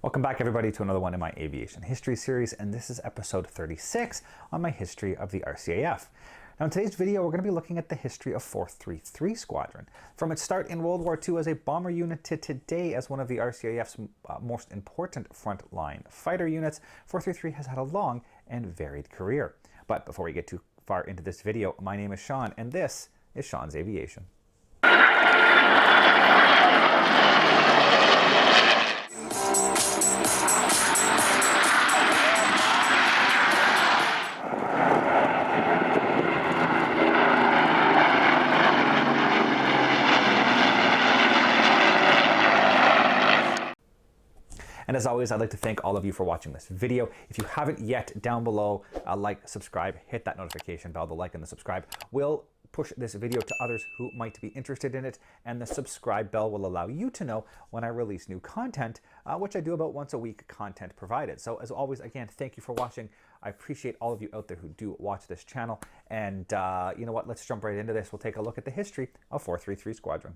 Welcome back everybody to another one in my aviation history series, and this is episode 36 on my history of the RCAF. Now in today's video we're going to be looking at the history of 433 Squadron. From its start in World War II as a bomber unit to today as one of the RCAF's most important frontline fighter units, 433 has had a long and varied career. But before we get too far into this video, my name is Sean and this is Sean's Aviation. And as always, I'd like to thank all of you for watching this video. If you haven't yet, down below, like, subscribe, hit that notification bell. The like and the subscribe will push this video to others who might be interested in it, and the subscribe bell will allow you to know when I release new content, which I do about once a week content provided. So as always, again, thank you for watching. I appreciate all of you out there who do watch this channel. And you know what, let's jump right into this. We'll take a look at the history of 433 Squadron.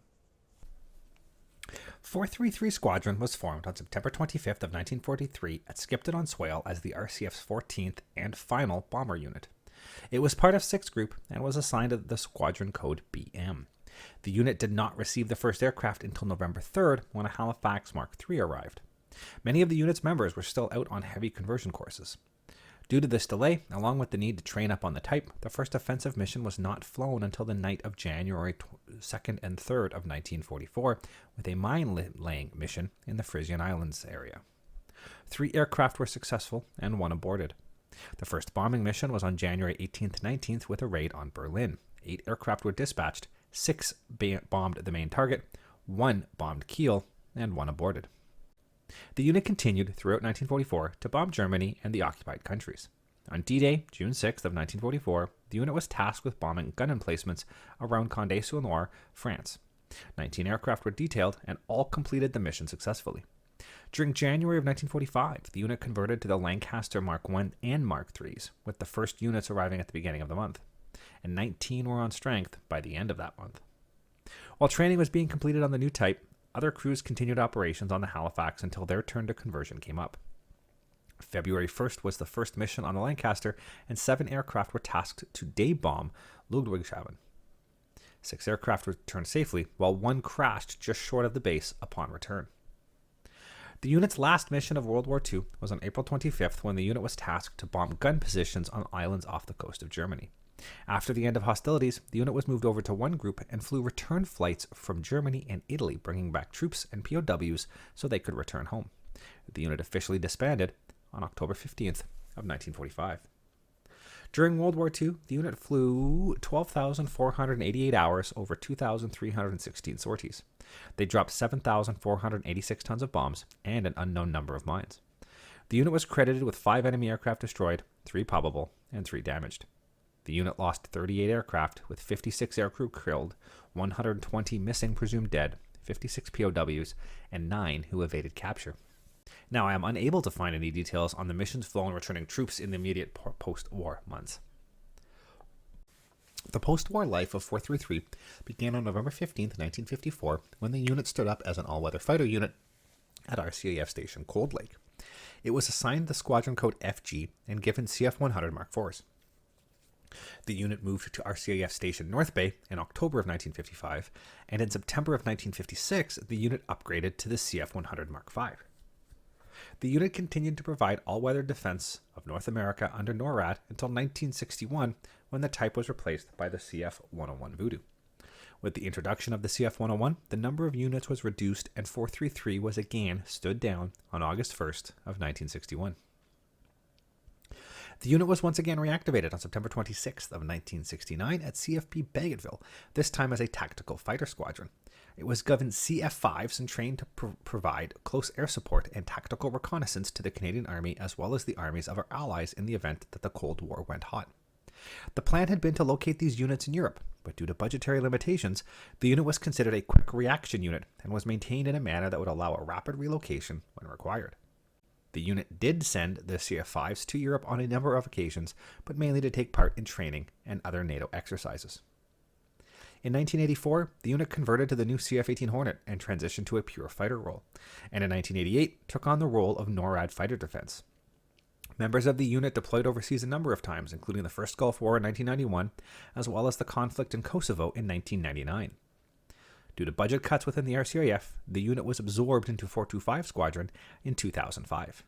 433 Squadron was formed on September 25th of 1943 at Skipton-on-Swale as the RCF's 14th and final bomber unit. It was part of 6th Group and was assigned the squadron code BM. The unit did not receive the first aircraft until November 3rd when a Halifax Mark III arrived. Many of the unit's members were still out on heavy conversion courses. Due to this delay, along with the need to train up on the type, the first offensive mission was not flown until the night of January 2nd and 3rd of 1944, with a mine-laying mission in the Frisian Islands area. 3 aircraft were successful and 1 aborted. The first bombing mission was on January 18th-19th with a raid on Berlin. 8 aircraft were dispatched, 6 bombed the main target, 1 bombed Kiel, and 1 aborted. The unit continued throughout 1944 to bomb Germany and the occupied countries. On D-Day, June 6th of 1944, the unit was tasked with bombing gun emplacements around Condé-sur-Loire, France. 19 aircraft were detailed and all completed the mission successfully. During January of 1945, the unit converted to the Lancaster Mark I and Mark IIIs, with the first units arriving at the beginning of the month, and 19 were on strength by the end of that month. While training was being completed on the new type, other crews continued operations on the Halifax until their turn to conversion came up. February 1st was the first mission on the Lancaster, and 7 aircraft were tasked to day bomb Ludwigshafen. 6 aircraft returned safely, while 1 crashed just short of the base upon return. The unit's last mission of World War II was on April 25th when the unit was tasked to bomb gun positions on islands off the coast of Germany. After the end of hostilities, the unit was moved over to 1 group and flew return flights from Germany and Italy, bringing back troops and POWs so they could return home. The unit officially disbanded on October 15th of 1945. During World War II, the unit flew 12,488 hours over 2,316 sorties. They dropped 7,486 tons of bombs and an unknown number of mines. The unit was credited with 5 enemy aircraft destroyed, 3 probable, and 3 damaged. The unit lost 38 aircraft, with 56 aircrew killed, 120 missing presumed dead, 56 POWs, and 9 who evaded capture. Now, I am unable to find any details on the missions flown returning troops in the immediate post-war months. The post-war life of 433 began on November 15, 1954, when the unit stood up as an all-weather fighter unit at RCAF Station Cold Lake. It was assigned the squadron code FG and given CF-100 Mark IVs. The unit moved to RCAF Station North Bay in October of 1955, and in September of 1956, the unit upgraded to the CF-100 Mark V. The unit continued to provide all-weather defense of North America under NORAD until 1961, when the type was replaced by the CF-101 Voodoo. With the introduction of the CF-101, the number of units was reduced, and 433 was again stood down on August 1st of 1961. The unit was once again reactivated on September 26th of 1969 at CFP Bagotville, this time as a tactical fighter squadron. It was given CF-5s and trained to provide close air support and tactical reconnaissance to the Canadian Army as well as the armies of our allies in the event that the Cold War went hot. The plan had been to locate these units in Europe, but due to budgetary limitations, the unit was considered a quick reaction unit and was maintained in a manner that would allow a rapid relocation when required. The unit did send the CF-5s to Europe on a number of occasions, but mainly to take part in training and other NATO exercises. In 1984, the unit converted to the new CF-18 Hornet and transitioned to a pure fighter role, and in 1988 took on the role of NORAD fighter defense. Members of the unit deployed overseas a number of times, including the First Gulf War in 1991, as well as the conflict in Kosovo in 1999. Due to budget cuts within the RCAF, the unit was absorbed into 425 Squadron in 2005.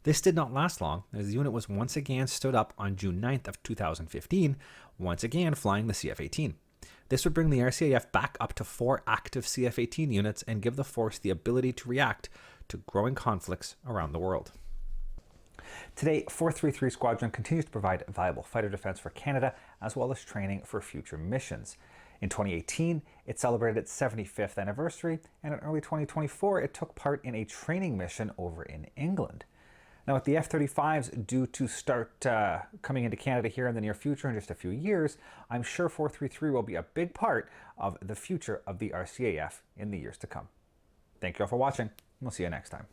This did not last long, as the unit was once again stood up on June 9th of 2015, once again flying the CF-18. This would bring the RCAF back up to 4 active CF-18 units and give the force the ability to react to growing conflicts around the world. Today, 433 Squadron continues to provide valuable fighter defense for Canada, as well as training for future missions. In 2018, it celebrated its 75th anniversary, and in early 2024, it took part in a training mission over in England. Now, with the F-35s due to start coming into Canada here in the near future in just a few years, I'm sure 433 will be a big part of the future of the RCAF in the years to come. Thank you all for watching. We'll see you next time.